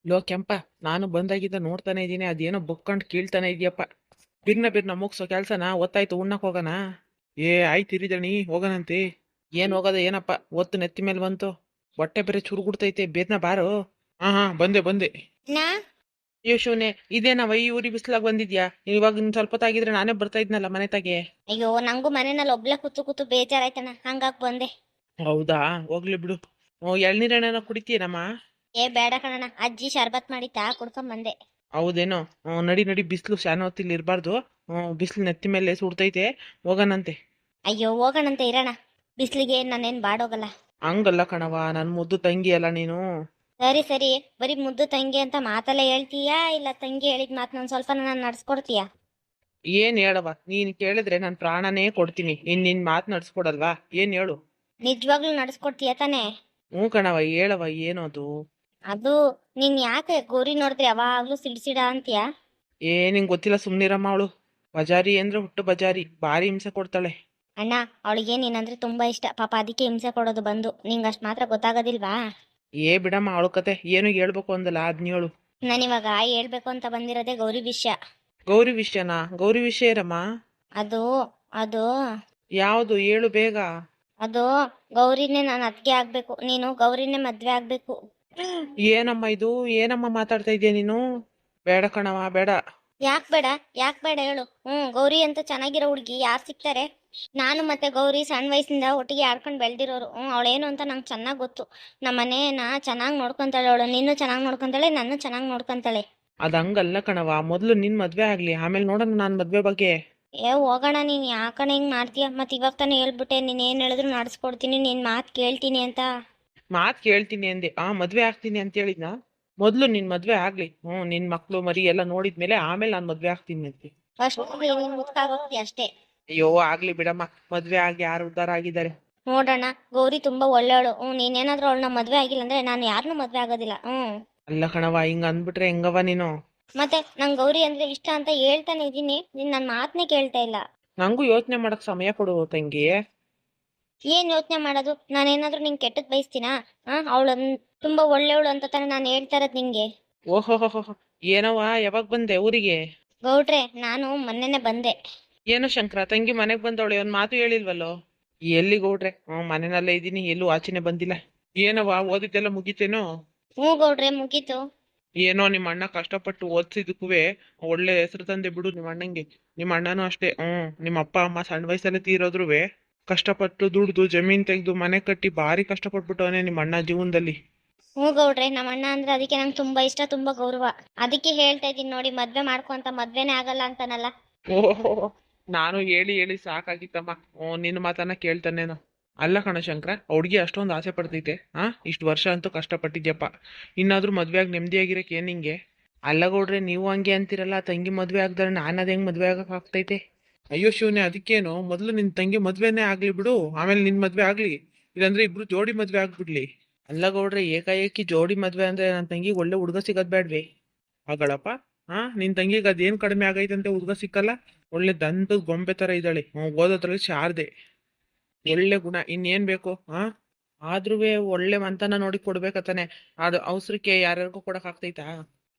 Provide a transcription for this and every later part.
Low ಕೆಂಪ, ನಾನು ಬಂದಾಗಿದ್ದ ನೋಡ್ತಾನೆ ಇದ್ದೀನಿ. ಅದೇನೋ ಬೊಕ್ಕಂಡ್ ಕೀಳ್ತಾನೆ ಇದೆಯಪ್ಪ. ಬಿರ್ನ ಬಿರ್ನ ಮುಗ್ಸೋ ಕೆಲ್ಸನ ಒತ್ತಾಯ್ತು, ಉಣ್ಣಕ್ ಹೋಗೋಣ. ಆಯ್ತು ಇರಿದಣಿ, ಹೋಗೋಣಂತೆ. ಏನ್ ಹೋಗೋದ ಏನಪ್ಪ, ಒತ್ತು ನೆತ್ತಿ ಮೇಲೆ ಬಂತು. ಹೊಟ್ಟೆ ಬೇರೆ ಚುರುಗುಡ್ತೈತೆ, ಬೇದ್ನ ಬಾರು. ಹಾ ಹಾ, ಬಂದೆ ಬಂದೆ. ನಾ ಅಯ್ಯೋ ಶಿವನೆ, ಇದೇನವ ಈ ಊರಿ ಬಿಸ್ಲಾಗ್ ಬಂದಿದ್ಯಾ? ಇವಾಗ ಇನ್ ಸ್ವಲ್ಪ ತಾಗಿದ್ರೆ ನಾನೇ ಬರ್ತಾ ಇದ್ನಲ್ಲ ಮನೆ ತಾಗೆ. ಅಯ್ಯೋ ನಂಗೂ ಮನೆಯಲ್ಲಿ ಒಬ್ಳೆ ಕೂತು ಕೂತು ಬೇಜಾರಾಯ್ತಣ್ಣ, ಹಂಗಾಗಿ ಬಂದೆ. ಹೌದಾ, ಹೋಗ್ಲಿ ಬಿಡು. ಎಳ್ನೀರೇನ ಕುಡಿತೀನಮ್ಮ? ಏ ಬೇಡ ಕಣಣ್ಣ, ಅಜ್ಜಿ ಶರ್ಬತ್ ಮಾಡಿತ್ತಾ, ಕುಡ್ಕೊಂಡ್ ಬಂದೆ. ಹೌದೇನೋ? ನಡಿ ನಡಿ, ಬಿಸಿಲು ಶಾನ ಹೊತ್ತಿಲ್ಲಿ ಇರಬಾರ್ದು. ಬಿಸಿಲು ನೆತ್ತಿ ಮೇಲೆ ಸುಡ್ತೈತೆ. ಹೋಗೋಣಂತೆ. ಅಯ್ಯೋ ಹೋಗೋಣಂತೆ ಇರೋಣ, ಬಿಸ್ಲಿಗೆ ನಾನೇನ್ ಬಾಡೋಗಲ್ಲ. ಹಂಗಲ್ಲ ಕಣವ, ನನ್ ಮುದ್ದು ತಂಗಿ ಅಲ್ಲ ನೀನು. ಸರಿ ಸರಿ, ಬರೀ ಮುದ್ದು ತಂಗಿ ಅಂತ ಮಾತಲ್ಲೇ ಹೇಳ್ತೀಯಾ, ಇಲ್ಲ ತಂಗಿ ಹೇಳಿದ ಮಾತನ್ನ ಸ್ವಲ್ಪ ನಾನು ನಡ್ಸ್ಕೊಡ್ತೀಯಾ? ಏನ್ ಹೇಳವ, ನೀನ್ ಕೇಳಿದ್ರೆ ನನ್ ಪ್ರಾಣನೇ ಕೊಡ್ತೀನಿ. ನಿನ್ ಮಾತ್ ನಡ್ಸ್ಕೊಡಲ್ವಾ? ಏನ್ ಹೇಳು. ನಿಜವಾಗ್ಲೂ ನಡ್ಸ್ಕೊಡ್ತೀಯ ತಾನೇ? ಹ್ಞೂ ಕಣವ, ಹೇಳವ ಏನದು. ಅದು, ನೀನ್ ಯಾಕೆ ಗೋರಿ ನೋಡಿದ್ರೆ ಯಾವಾಗ್ಲೂ ಸಿಡ್ಸಿಡ ಅಂತೀಯಾ? ನಿಂಗ್ ಗೊತ್ತಿಲ್ಲ, ಸುಮ್ನಿರಮ್ಮ. ಅವಳು ಬಜಾರಿ ಅಂದ್ರೆ ಹುಟ್ಟು ಬಜಾರಿ, ಭಾರಿ ಹಿಂಸೆ ಕೊಡ್ತಾಳೆ. ಅಣ್ಣ, ಅವಳಿಗೆ ನೀನಂದ್ರೆ ತುಂಬಾ ಇಷ್ಟ ಪಾಪ, ಅದಕ್ಕೆ ಹಿಂಸೆ ಕೊಡೋದು ಬಂದು. ನಿಂಗ್ ಅಷ್ಟ್ ಮಾತ್ರ ಗೊತ್ತಾಗೋದಿಲ್ವಾ? ಬಿಡಮ್ಮ ಅವಳ ಕತೆ. ಏನು ಹೇಳ್ಬೇಕು ಅಂದಲ್ಲ ಅದ್ನ ಹೇಳು. ನಾನಿವಾಗ ಹೇಳ್ಬೇಕು ಅಂತ ಬಂದಿರೋದೇ ಗೌರಿ ವಿಷಯ. ಗೌರಿ ವಿಷಯನಾ? ಗೌರಿ ವಿಷಯ ಇರಮ್ಮ. ಅದು ಅದು ಯಾವುದು ಹೇಳು ಬೇಗ. ಅದು ಗೌರಿನೇ ನಾನು ಅತ್ತಿಗೆ ಆಗ್ಬೇಕು, ನೀನು ಗೌರಿನೇ ಮದ್ವೆ ಆಗ್ಬೇಕು. ಏನಮ್ಮ ಇದು? ಏನಮ್ಮ ಮಾತಾಡ್ತಾ ಇದೀಯ ನೀನು? ಬೇಡ ಕಣವ, ಬೇಡ. ಯಾಕ್ ಬೇಡ? ಯಾಕ್ ಬೇಡ ಹೇಳು. ಗೌರಿ ಅಂತ ಚೆನ್ನಾಗಿರೋ ಹುಡುಗಿ ಯಾರು ಸಿಗ್ತಾರೆ? ನಾನು ಮತ್ತೆ ಗೌರಿ ಸಣ್ಣ ವಯಸ್ಸಿಂದ ಒಟ್ಟಿಗೆ ಆಡ್ಕೊಂಡು ಬೆಳೆದಿರೋರು. ಅವಳೇನು ಅಂತ ನಂಗೆ ಚೆನ್ನಾಗಿ ಗೊತ್ತು. ನಮ್ಮ ಮನೇನ ಚೆನ್ನಾಗಿ ನೋಡ್ಕೊಂತಾಳೆ ಅವಳು, ನಿನ್ನೂ ಚೆನ್ನಾಗಿ ನೋಡ್ಕೊಂತಾಳೆ, ನನ್ನ ಚೆನ್ನಾಗಿ ನೋಡ್ಕೊಂತಾಳೆ. ಅದ್ ಹಂಗಲ್ಲ ಕಣವ, ಮೊದ್ಲು ನಿನ್ ಮದ್ವೆ ಆಗ್ಲಿ, ಆಮೇಲೆ ನೋಡೋಣ ನಾನ್ ಮದ್ವೆ ಬಗ್ಗೆ. ಹೋಗೋಣ, ನೀನ್ ಯಾಕಣ ಹಿಂಗ್ ಮಾಡ್ತೀಯ? ಮತ್ ಇವಾಗ ತಾನೇ ಹೇಳ್ಬಿಟ್ಟೆ, ನೀನ್ ಏನ್ ಹೇಳಿದ್ರು ನಡ್ಸ್ಕೊಡ್ತೀನಿ, ನಿನ್ ಮಾತು ಕೇಳ್ತೀನಿ ಅಂತ. ಮಾತ್ ಕೇಳ್ತೀನಿ ಅಂದೆ, ಮದ್ವೆ ಆಗ್ತೀನಿ ಅಂತ ಹೇಳಿದ್ನ? ಮೊದ್ಲು ನಿನ್ ಮದ್ವೆ ಆಗ್ಲಿ. ನಿನ್ ಮಕ್ಳು ಮರಿ ಎಲ್ಲ ನೋಡಿದ್ಮೇಲೆ ಆಮೇಲೆ ನಾನ್ ಮದ್ವೆ ಆಗ್ತೀನಿ ಅಂತೆ. ಫಸ್ಟ್ ನೀನ್ ಮುದ್ಕಾಗೋಗ್ತಿ ಅಷ್ಟೇ. ಅಯ್ಯೋ ಆಗ್ಲಿ ಬಿಡಮ್ಮ, ಮದ್ವೆ ಆಗಿ ಯಾರು ಉದ್ಧಾರ ಆಗಿದ್ದಾರೆ? ನೋಡೋಣ, ಗೌರಿ ತುಂಬಾ ಒಳ್ಳೆಯವಳು. ನೀನೇನಾದ್ರೂ ಅವಳನ್ನ ಮದ್ವೆ ಆಗಿಲ್ಲ ಅಂದ್ರೆ ನಾನು ಯಾರನ್ನೂ ಮದ್ವೆ ಆಗೋದಿಲ್ಲ. ಅಲ್ಲ ಕಣವ, ಹಿಂಗ ಅಂದ್ಬಿಟ್ರೆ ಹೆಂಗವ ನೀನು? ಮತ್ತೆ ನಂಗೆ ಗೌರಿ ಅಂದ್ರೆ ಇಷ್ಟ ಅಂತ ಹೇಳ್ತಾನೆ ಇದೀನಿ, ನೀನ್ ನನ್ನ ಮಾತನ್ನೇ ಕೇಳ್ತಾ ಇಲ್ಲ. ನಂಗೂ ಯೋಚನೆ ಮಾಡಕ್ ಸಮಯ ಕೊಡು ತಂಗಿ. ಏನ್ ಯೋಚನೆ ಮಾಡೋದು? ನಾನೇನಾದ್ರೂ ನಿಂಗೆ ಕೆಟ್ಟದ್ ಬಯಸ್ತೀನಾ? ಅವಳು ತುಂಬಾ ಒಳ್ಳೆಯವಳು ಅಂತ ತಾನೆ ನಾನು ಹೇಳ್ತಾ ಇರೋದು ನಿಂಗೆ. ಓಹೋಹೋ, ಏನವ, ಯಾವಾಗ ಬಂದೆ ಊರಿಗೆ? ಗೌಡ್ರೆ, ನಾನು ಮೊನ್ನೆನೆ ಬಂದೆ. ಏನೋ ಶಂಕರ, ತಂಗಿ ಮನೆಗ್ ಬಂದವಳೆ, ಒಂದ್ ಮಾತು ಹೇಳಿಲ್ವಲ್ಲೋ? ಎಲ್ಲಿ ಗೌಡ್ರೆ? ಮನೆನಲ್ಲೇ ಇದ್ದೀನಿ, ಎಲ್ಲೂ ಆಚೆನೆ ಬಂದಿಲ್ಲ. ಏನವ, ಓದಿದ್ದೆಲ್ಲ ಮುಗಿತೇನೋ? ಹ್ಞೂ ಗೌಡ್ರೆ, ಮುಗೀತು. ಏನೋ ನಿಮ್ಮ ಅಣ್ಣ ಕಷ್ಟಪಟ್ಟು ಓದಿಸಿದಕ್ಕೂವೆ ಒಳ್ಳೆ ಹೆಸರು ತಂದೆ ಬಿಡು ನಿಮ್ಮ ಅಣ್ಣಂಗೆ. ನಿಮ್ಮ ಅಣ್ಣನೂ ಅಷ್ಟೇ. ನಿಮ್ಮ ಅಪ್ಪ ಅಮ್ಮ ಸಣ್ಣ ವಯಸ್ಸಲ್ಲಿ ತೀರೋದ್ರುವೆ ಕಷ್ಟಪಟ್ಟು ದುಡ್ದು ಜಮೀನ್ ತೆಗ್ದು ಮನೆ ಕಟ್ಟಿ ಭಾರಿ ಕಷ್ಟಪಟ್ಬಿಟ್ಟವನೇ ನಿಮ್ಮ ಅಣ್ಣ ಜೀವನದಲ್ಲಿ. ಹ್ಞೂ ಗೌಡ್ರೆ, ನಮ್ಮ ಅಣ್ಣ ಅಂದ್ರೆ ಅದಕ್ಕೆ ನಂಗೆ ತುಂಬಾ ಇಷ್ಟ, ತುಂಬಾ ಗೌರವ. ಅದಕ್ಕೆ ಹೇಳ್ತಾ ಇದ್ದೀನಿ ನೋಡಿ, ಮದ್ವೆ ಮಾಡ್ಕೊ ಅಂತ. ಮದ್ವೆನೇ ಆಗಲ್ಲ ಅಂತಾನಲ್ಲ. ಓಹೋ, ನಾನು ಹೇಳಿ ಹೇಳಿ ಸಾಕಾಗಿತ್ತಮ್ಮ. ನಿನ್ನ ಮಾತನ್ನ ಕೇಳ್ತಾನೇನೋ. ಅಲ್ಲ ಕಣ ಶಂಕರ, ಹುಡ್ಗಿ ಅಷ್ಟೊಂದು ಆಸೆ ಪಡ್ತೈತೆ. ಇಷ್ಟು ವರ್ಷ ಅಂತೂ ಕಷ್ಟಪಟ್ಟಿದ್ಯಪ್ಪ, ಇನ್ನಾದ್ರೂ ಮದ್ವೆಯಾಗಿ ನೆಮ್ಮದಿಯಾಗಿರಕ್ಕೆ ಏನ್ ನಿಂಗೆ? ಅಲ್ಲ ಗೌಡ್ರೆ, ನೀವು ಹಂಗೆ ಅಂತಿರಲ್ಲ, ತಂಗಿ ಮದ್ವೆ ಆಗ್ದಾರೆ ನಾನು ಅದ್ ಹೆಂಗ್ ಮದ್ವೆ ಆಗಕ್ ಆಗ್ತೈತೆ? ಅಯ್ಯೋ ಶಿವನೇ, ಅದಕ್ಕೇನು, ಮೊದ್ಲು ನಿನ್ ತಂಗಿ ಮದ್ವೆನೇ ಆಗ್ಲಿ ಬಿಡು, ಆಮೇಲೆ ನಿನ್ ಮದ್ವೆ ಆಗ್ಲಿ. ಇಲ್ಲಾಂದ್ರೆ ಇಬ್ರು ಜೋಡಿ ಮದ್ವೆ ಆಗ್ಬಿಡ್ಲಿ. ಅಲ್ಲ ಗೌಡ್ರೆ, ಏಕಾಏಕಿ ಜೋಡಿ ಮದ್ವೆ ಅಂದ್ರೆ ನನ್ನ ತಂಗಿಗೆ ಒಳ್ಳೆ ಹುಡುಗ ಸಿಗದ್ ಬೇಡ್ವೆ? ಹಾಗಳಪ್ಪ. ನಿನ್ ತಂಗಿಗೆ ಅದೇನ್ ಕಡಿಮೆ ಆಗೈತಂತೆ ಹುಡುಗ ಸಿಕ್ಕಲ್ಲ? ಒಳ್ಳೆ ದಂತದ ಗೊಂಬೆ ತರ ಇದ್ದಾಳೆ. ಓದೋದ್ರಲ್ಲಿ ಶಾರದೆ, ಒಳ್ಳೆ ಗುಣ, ಇನ್ನೇನ್ ಬೇಕು? ಆದ್ರೂವೆ ಒಳ್ಳೆ ಮಂತನ ನೋಡಿ ಕೊಡ್ಬೇಕತಾನೆ. ಅದು ಅವಸರಕ್ಕೆ ಯಾರ್ಯಾರಿಗೂ ಕೊಡಕ್ ಆಗ್ತೈತಾ?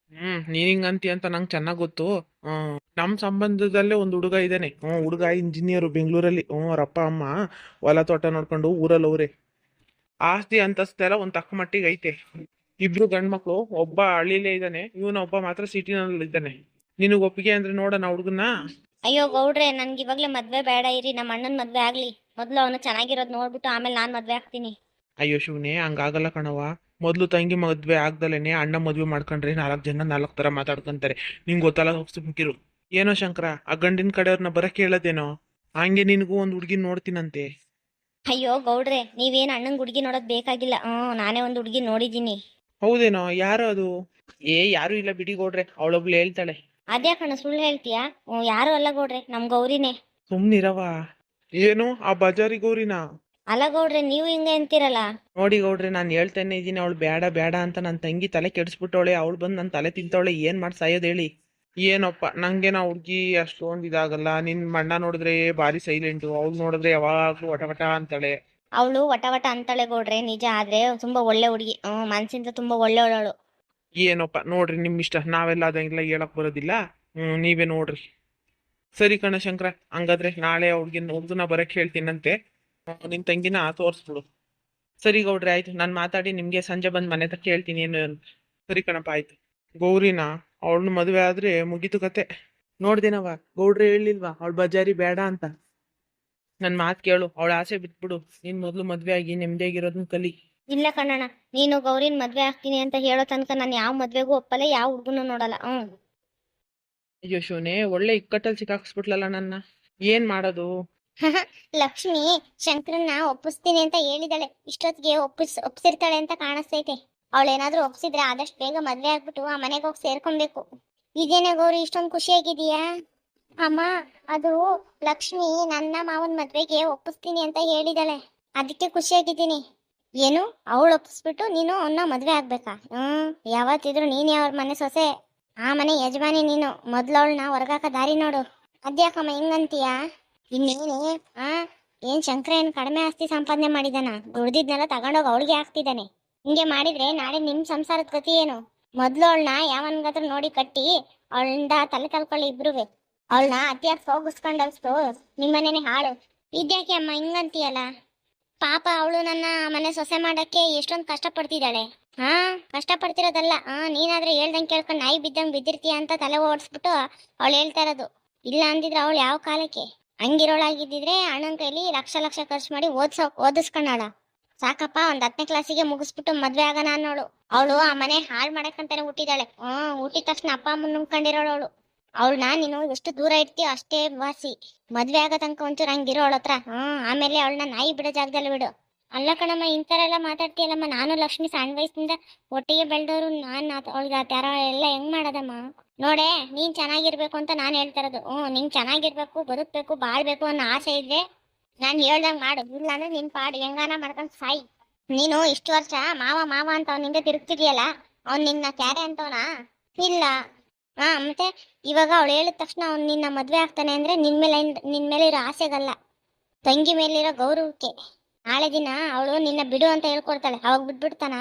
ನೀನ್ ಹಿಂಗ್ ಅಂತಿ ಅಂತ ನಂಗೆ ಚೆನ್ನಾಗ್ ಗೊತ್ತು. ನಮ್ ಸಂಬಂಧದಲ್ಲೇ ಒಂದ್ ಹುಡುಗ ಇದ್ದಾನೆ. ಹುಡುಗ ಇಂಜಿನಿಯರ್ ಬೆಂಗಳೂರಲ್ಲಿ. ಅವ್ರ ಅಪ್ಪ ಅಮ್ಮ ಹೊಲ ತೋಟ ನೋಡ್ಕೊಂಡು ಊರಲ್ಲಿ ಅವ್ರೆ. ಆಸ್ತಿ ಅಂತಸ್ತೆಲ್ಲ ಒಂದ್ ತಕ್ಕ ಮಟ್ಟಿಗೆ ಐತೆ. ಇಬ್ರು ಗಂಡ್ಮಕ್ಳು, ಒಬ್ಬ ಹಳ್ಳಿಲೇ ಇದ್ದಾನೆ, ಒಬ್ಬ ಮಾತ್ರ ಸಿಟಿನಲ್ಲಿ ಇದ್ದಾನೆ. ನಿನಗ್ ಒಪ್ಪಿಗೆ ಅಂದ್ರೆ ನೋಡೋಣ ಹುಡುಗನ್ನ. ಅಯ್ಯೋ ಗೌಡ್ರೆ, ನನ್ಗೆ ಇವಾಗ್ಲೇ ಮದ್ವೆ ಬೇಡ, ಇರಿ ನಮ್ಮ ಅಣ್ಣನ ಮದ್ವೆ ಆಗ್ಲಿ. ಮೊದ್ಲು ಅವನು ಚೆನ್ನಾಗಿರೋದ್ ನೋಡ್ಬಿಟ್ಟು ಆಮೇಲೆ ನಾನ್ ಮದ್ವೆ ಆಗ್ತೀನಿ. ಅಯ್ಯೋ ಶಿವನೇ, ಹಂಗಾಗಲ್ಲ ಕಣವ. ಮೊದ್ಲು ತಂಗಿ ಮದ್ವೆ ಆಗ್ದಲೇನೆ ಅಣ್ಣ ಮದ್ವೆ ಮಾಡ್ಕೊಂಡ್ರೆ 4 ಜನ 4 ತರ ಮಾತಾಡ್ಕೊಂತಾರೆ. ನಿಂಗ್ ಗೊತ್ತಲ್ಲ, ಸುಮ್ಕಿರು. ಏನೋ ಶಂಕರ, ಆ ಗಂಡಿನ ಕಡೆಯವ್ರನ್ನ ಬರಕ್ ಹೇಳದೇನೋ. ಹಂಗೆ ನಿನಗೂ ಒಂದ್ ಹುಡ್ಗಿನ್ ನೋಡ್ತೀನಂತೆ. ಅಯ್ಯೋ ಗೌಡ್ರೆ, ನೀವೇನ್ ಅಣ್ಣಂಗ್ ಹುಡ್ಗಿ ನೋಡೋದ್ ಬೇಕಾಗಿಲ್ಲ. ನಾನೇ ಒಂದ್ ಹುಡ್ಗಿ ನೋಡಿದೀನಿ. ಹೌದೇನೋ? ಯಾರು ಅದು? ಯಾರು ಇಲ್ಲ ಬಿಡಿ ಗೌಡ್ರೆ, ಅವಳೊಬ್ಳು ಹೇಳ್ತಾಳೆ. ಅದೇ ಕಣ, ಸುಳ್ಳು ಹೇಳ್ತೀಯಾ? ಯಾರು ಅಲ್ಲ ಗೌಡ್ರೆ, ನಮ್ ಗೌರಿನೇ. ಸುಮ್ನಿರವ. ಏನು, ಆ ಬಜಾರಿ ಗೌರಿನಾ? ಅಲ್ಲ ಗೌಡ್ರೆ, ನೀವು ಹಿಂಗೆ ಅಂತೀರಲ್ಲ. ನೋಡಿ ಗೌಡ್ರೆ, ನಾನು ಹೇಳ್ತಾನೆ ಇದ್ದೀನಿ, ಅವಳು ಬೇಡ ಬೇಡ ಅಂತ ನನ್ನ ತಂಗಿ ತಲೆ ಕೆಡಿಸ್ಬಿಟ್ಟವಳೆ. ಅವಳು ಬಂದು ನನ್ನ ತಲೆ ತಿಂತವಳೆ. ಏನ್ ಮಾಡಿ ಸಾಯೋದು ಹೇಳಿ? ಏನಪ್ಪ, ನಂಗೆ ನಾ ಹುಡ್ಗಿ ಅಷ್ಟೊಂದು ಇದಾಗಲ್ಲ. ನಿನ್ ಮಣ್ಣ ನೋಡಿದ್ರೆ ಭಾರಿ ಸೈಲೆಂಟು, ಅವ್ಳು ನೋಡಿದ್ರೆ ಯಾವಾಗ್ಲೂ ವಟ ವಟ ಅಂತಾಳೆ. ಅವಳು ವಟ ವಟ ಅಂತಾಳೆ ಗೌಡ್ರೆ, ನಿಜ. ಆದ್ರೆ ತುಂಬಾ ಒಳ್ಳೆ ಹುಡುಗಿ. ಮನ್ಸಿಂದ ತುಂಬಾ ಒಳ್ಳೆಯವಳು. ಏನೋಪ್ಪ ನೋಡ್ರಿ ನಿಮ್ಮ ಇಷ್ಟ, ನಾವೆಲ್ಲ ಅದೆಲ್ಲ ಹೇಳಕ್ ಬರೋದಿಲ್ಲ. ನೀವೇ ನೋಡ್ರಿ. ಸರಿ ಕಣ ಶಂಕರ, ಹಂಗಾದ್ರೆ ನಾಳೆ ಹುಡುಗನ ಬರಕ್ ಹೇಳ್ತೀನಂತೆ. ನಿನ್ ತಂಗಿನ ತೋರಿಸ್ಬಿಡು. ಸರಿ ಗೌಡ್ರೆ, ಆಯ್ತು, ನಾನು ಮಾತಾಡಿ ನಿಮ್ಗೆ ಸಂಜೆ ಬಂದು ಮನೆ ತಕ್ಕ ಹೇಳ್ತೀನಿ ಏನು ಅಂತ. ಸರಿ ಕಣಪ್ಪ, ಆಯ್ತು. ಗೌರಿನ ಅವಳನ್ನ ಮದುವೆ ಆದ್ರೆ ಮುಗೀತು ಕತೆ. ನೋಡ್ದೇನವ, ಗೌಡ್ರೆ ಹೇಳಿಲ್ವಾ ಅವಳು ಬಜಾರಿ ಬೇಡ ಅಂತ. ನನ್ ಮಾತು ಕೇಳು, ಅವಳ ಆಸೆ ಬಿಟ್ಬಿಡು. ನೀನ್ ಮೊದ್ಲು ಮದ್ವೆ ಆಗಿ ನೆಮ್ಮದಿಯಾಗಿರೋದನ್ನ ಕಲಿ. ಇಲ್ಲ ಕಣ್ಣಣ್ಣ, ನೀನು ಗೌರಿನ ಮದ್ವೆ ಆಗ್ತೀನಿ ಅಂತ ಹೇಳೋ ತನಕ ನಾನು ಯಾವ ಮದ್ವೆಗೂ ಒಪ್ಪಲ್ಲ, ಯಾವ ಹುಡುಗನು ನೋಡಲ್ಲ. ಅಯ್ಯೋ ಶಿವನೇ, ಒಳ್ಳೆ ಇಕ್ಕಟ್ಟಲ್ಲಿ ಸಿಕ್ಕಾಕ್ಸ್ಬಿಟ್ಲಲ್ಲ ನನ್ನ. ಏನ್ ಮಾಡೋದು? ಲಕ್ಷ್ಮಿ ಶಂಕರನ್ನ ಒಪ್ಪಿಸ್ತೀನಿ ಅಂತ ಹೇಳಿದಾಳೆ. ಇಷ್ಟೊತ್ತಿಗೆ ಒಪ್ಸಿರ್ತಾಳೆ ಅಂತ ಕಾಣಿಸ್ತೈತೆ. ಅವಳೇನಾದ್ರೂ ಒಪ್ಸಿದ್ರೆ ಆದಷ್ಟು ಬೇಗ ಮದ್ವೆ ಆಗ್ಬಿಟ್ಟು ಆ ಮನೆಗೆ ಹೋಗಿ ಸೇರ್ಕೊಬೇಕು. ಇದೇನೇ ಗೌರಿ, ಇಷ್ಟೊಂದು ಖುಷಿಯಾಗಿದೀಯಾ? ಅಮ್ಮ, ಅದು ಲಕ್ಷ್ಮಿ ನನ್ನ ಮಾವನ್ ಮದ್ವೆಗೆ ಒಪ್ಪಿಸ್ತೀನಿ ಅಂತ ಹೇಳಿದಾಳೆ, ಅದಕ್ಕೆ ಖುಷಿಯಾಗಿದ್ದೀನಿ. ಏನು, ಅವಳು ಒಪ್ಪಿಸ್ಬಿಟ್ಟು ನೀನು ಅವನ್ನ ಮದ್ವೆ ಆಗ್ಬೇಕಾ? ಯಾವತ್ತಿದ್ರು ನೀನೇ ಅವ್ರ ಮನೆ ಸೊಸೆ, ಆ ಮನೆ ಯಜಮಾನಿ ನೀನು. ಮೊದ್ಲು ಅವಳನ್ನ ಹೊರಗಾಕ ದಾರಿ ನೋಡು. ಅದ್ಯಾಕಮ್ಮ ಹಿಂಗಂತೀಯ? ಇನ್ನೇನು, ಏನ್ ಶಂಕರ ಏನ್ ಕಡಿಮೆ ಆಸ್ತಿ ಸಂಪಾದನೆ ಮಾಡಿದಾನ? ದುಡ್ದಿದ್ನೆಲ್ಲ ತಗೊಂಡೋಗಿ ಅವಳಿಗೆ ಹಾಕ್ತಿದ್ದಾನೆ. ಹಿಂಗೆ ಮಾಡಿದ್ರೆ ನಾಳೆ ನಿಮ್ ಸಂಸಾರದ ಗತಿ ಏನು? ಮೊದ್ಲು ಅವಳನ್ನ ಯಾವನ್ಗಾದ್ರೂ ನೋಡಿ ಕಟ್ಟಿ ಅವಳಿಂದ ತಲೆ ಕಲ್ಕೊಳ್ಳಿ ಇಬ್ರುವೆ. ಅವಳನ್ನ ಅತಿಯಾಗಿ ಸೋಗಿಸ್ಕೊಂಡಷ್ಟು ನಿಮ್ಮನೇನೆ ಹಾಳು. ಇದ್ಯಾಕೆ ಅಮ್ಮ ಹಿಂಗಂತೀಯಲ್ಲ? ಪಾಪ ಅವಳು ನನ್ನ ಮನೆ ಸೊಸೆ ಮಾಡಕ್ಕೆ ಎಷ್ಟೊಂದು ಕಷ್ಟ ಪಡ್ತಿದ್ದಾಳೆ. ಕಷ್ಟ ಪಡ್ತಿರೋದಲ್ಲ, ನೀನಾದ್ರೆ ಹೇಳ್ದಂಗೆ ಕೇಳ್ಕೊಂಡು ನಾಯಿ ಬಿದ್ದಂಗೆ ಬಿದ್ದಿರ್ತೀಯ ಅಂತ ತಲೆ ಓಡಿಸ್ಬಿಟ್ಟು ಅವಳು ಹೇಳ್ತಾ ಇರೋದು. ಇಲ್ಲ ಅಂದಿದ್ರೆ ಅವಳು ಯಾವ ಕಾಲಕ್ಕೆ ಹಂಗಿರೋಳಾಗಿದ್ದಿದ್ರೆ ಅಣ್ಣನ ಕೈಲಿ ಲಕ್ಷ ಲಕ್ಷ ಖರ್ಚು ಮಾಡಿ ಓದಿಸ್ಕೊಂಡಾಳ. ಸಾಕಪ್ಪ, ಒಂದ್ 10ನೇ ಕ್ಲಾಸಿಗೆ ಮುಗಿಸ್ಬಿಟ್ಟು ಮದ್ವೆ ಆಗೋಣ ಅನ್ನೋಳು. ಅವಳು ಆ ಮನೆ ಹಾಳು ಮಾಡಕ್ಕಂತಾನೆ ಹುಟ್ಟಿದಾಳೆ. ಹುಟ್ಟಿದ ತಕ್ಷಣ ಅಪ್ಪ ಅಮ್ಮನ ನುಂಗ್ಕೊಂಡಿರೋಳು ಅವಳು. ಅವಳನ್ನ ನೀನು ಎಷ್ಟು ದೂರ ಇರ್ತೀಯೋ ಅಷ್ಟೇ ವಾಸಿ. ಮದ್ವೆ ಆಗೋ ತನಕ ಒಂಚೂರು ಹಂಗಿರೋ ಅವಳ ಹತ್ರ. ಆಮೇಲೆ ಅವಳನ್ನ ನಾಯಿ ಬಿಡೋ ಜಾಗದಲ್ಲಿ ಬಿಡು. ಅಲ್ಲ ಕಣಮ್ಮ, ಇಂಥರ ಎಲ್ಲ ಮಾತಾಡ್ತೀಯಲ್ಲಮ್ಮ. ನಾನು ಲಕ್ಷ್ಮಿ ಸಣ್ಣ ವಯಸ್ಸಿಂದ ಒಟ್ಟಿಗೆ ಬೆಳೆದವರು. ಅವಳಿಗೆ ಆ ತರ ಎಲ್ಲ ಹೆಂಗ್ ಮಾಡೋದಮ್ಮ? ನೋಡೆ, ನೀನ್ ಚೆನ್ನಾಗಿರ್ಬೇಕು ಅಂತ ನಾನು ಹೇಳ್ತಾ ಇರೋದು. ನೀನ್ ಚೆನ್ನಾಗಿರ್ಬೇಕು, ಬದುಕ್ಬೇಕು, ಬಾಳ್ಬೇಕು ಅನ್ನೋ ಆಸೆ ಇದ್ರೆ ನಾನು ಹೇಳ್ದಂಗ್ ಮಾಡು. ಇಲ್ಲ ಅಂದ್ರೆ ನಿನ್ ಪಾಡು ಹೆಂಗಾನ ಮಾಡ್ಕೊಂಡು ಸಾಯಿ. ನೀನು ಇಷ್ಟು ವರ್ಷ ಮಾವ ಮಾವ ಅಂತ ಅವ್ನಿಂದ ತಿರುಗ್ತಿದ್ಯಲ್ಲ, ಅವ್ನ್ ನಿನ್ನ ಕ್ಯಾರೆ ಅಂತವನ? ಇಲ್ಲ. ಮತ್ತೆ ಇವಾಗ ಅವಳು ಹೇಳಿದ ತಕ್ಷಣ ಅವ್ನು ನಿನ್ನ ಮದ್ವೆ ಆಗ್ತಾನೆ ಅಂದ್ರೆ ನಿನ್ ಮೇಲೆ ಇರೋ ಆಸೆಗಲ್ಲ, ತಂಗಿ ಮೇಲಿರೋ ಗೌರವಕ್ಕೆ. ನಾಳೆ ದಿನ ಅವಳು ನಿನ್ನ ಬಿಡು ಅಂತ ಹೇಳ್ಕೊಡ್ತಾಳೆ, ಅವಾಗ ಬಿಟ್ಬಿಡ್ತಾನ?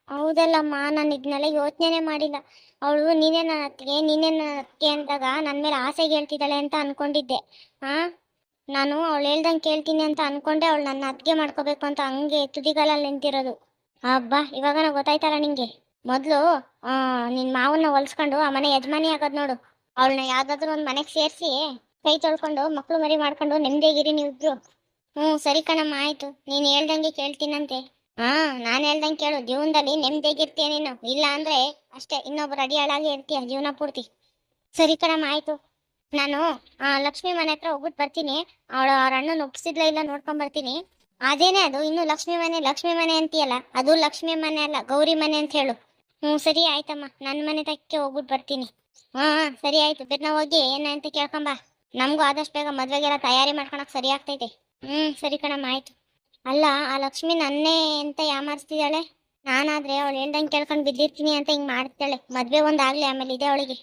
ಹೌದಲ್ಲಮ್ಮ, ನಾನು ಇದನ್ನೆಲ್ಲ ಯೋಚನೆ ಮಾಡಿಲ್ಲ. ಅವಳು ನೀನೇ ನನ್ನ ಅತ್ತಿಗೆ ಅಂದಾಗ ನನ್ನ ಮೇಲೆ ಆಸೆಗೆ ಹೇಳ್ತಿದ್ದಾಳೆ ಅಂತ ಅನ್ಕೊಂಡಿದ್ದೆ. ನಾನು ಅವಳು ಹೇಳ್ದಂಗೆ ಕೇಳ್ತೀನಿ ಅಂತ ಅನ್ಕೊಂಡೆ ಅವಳು ನನ್ನ ಅತ್ತಿಗೆ ಮಾಡ್ಕೋಬೇಕು ಅಂತ ಹಂಗೆ ತುದಿಗಾಲಲ್ಲಿ ನಿಂತಿರೋದು. ಹಬ್ಬಾ, ಇವಾಗ ಗೊತ್ತಾಯ್ತಲ್ಲ ನಿಂಗೆ. ಮೊದ್ಲು ನಿನ್ ಮಾವನ್ನ ಹೊಲ್ಸ್ಕೊಂಡು ಆ ಮನೆ ಯಜಮಾನಿ ಆಗೋದ್ ನೋಡು. ಅವಳನ್ನ ಯಾವ್ದಾದ್ರು ಒಂದ್ ಮನೆಗ್ ಸೇರ್ಸಿ ಕೈ ತೊಳ್ಕೊಂಡು ಮಕ್ಳು ಮರಿ ಮಾಡ್ಕೊಂಡು ನೆಮ್ಮದಿಯಾಗಿರಿ ನೀವಿಬ್ರು. ಸರಿ ಕಣಮ್ಮ, ಆಯ್ತು, ನೀನ್ ಹೇಳ್ದಂಗೆ ಕೇಳ್ತೀನಂತೆ. ನಾನ್ ಹೇಳ್ದಂಗೆ ಕೇಳು. ಜೀವನದಲ್ಲಿ ನೆಮ್ಮದಿಯಾಗಿರ್ತೀಯ ನೀನು. ಇಲ್ಲ ಅಂದ್ರೆ ಅಷ್ಟೇ, ಇನ್ನೊಬ್ರು ಅಡಿಯಾಳಾಗಿ ಇರ್ತೀಯ ಜೀವನ ಪೂರ್ತಿ. ಸರಿ ಕಣಮ್ಮ, ಆಯ್ತು. ನಾನು ಲಕ್ಷ್ಮಿ ಮನೆ ಹತ್ರ ಹೋಗ್ಬಿಟ್ಟು ಬರ್ತೀನಿ. ಅವ್ರ ಅಣ್ಣನ ಒಪ್ಸಿದ್ಲ ಇಲ್ಲ ನೋಡ್ಕೊಂಡ್ ಬರ್ತೀನಿ. ಅದೇನೆ ಅದು, ಇನ್ನು ಲಕ್ಷ್ಮಿ ಮನೆ ಅಂತೀಯಲ್ಲ, ಅದು ಲಕ್ಷ್ಮಿ ಮನೆ ಅಲ್ಲ, ಗೌರಿ ಮನೆ ಅಂತ ಹೇಳು. ಸರಿ ಆಯ್ತಮ್ಮ, ನನ್ನ ಮನೆ ತಕ್ಕೆ ಹೋಗ್ಬಿಟ್ಟು ಬರ್ತೀನಿ. ಸರಿ ಆಯ್ತು, ಬಿರ್ನ ಹೋಗಿ ಏನಂತ ಕೇಳ್ಕೊಂಬ. ನಮಗೂ ಆದಷ್ಟು ಬೇಗ ಮದ್ವೆಗೆಲ್ಲ ತಯಾರಿ ಮಾಡ್ಕೊಳಕ್ ಸರಿ ಆಗ್ತೈತೆ. ಸರಿ ಕಣಮ್ಮ, ಆಯ್ತು. ಅಲ್ಲ, ಆ ಲಕ್ಷ್ಮಿ ನನ್ನೇ ಅಂತ ಯಾಮಾರಿಸ್ತಿದ್ದಾಳೆ. ನಾನಾದ್ರೆ ಅವಳು ಹೇಳ್ದಂಗೆ ಕೇಳ್ಕೊಂಡು ಬಿದ್ದಿರ್ತೀನಿ ಅಂತ ಹಿಂಗ್ ಮಾಡ್ತಾಳೆ. ಮದ್ವೆ ಒಂದಾಗ್ಲಿ, ಆಮೇಲೆ ಇದೆ ಅವಳಿಗೆ.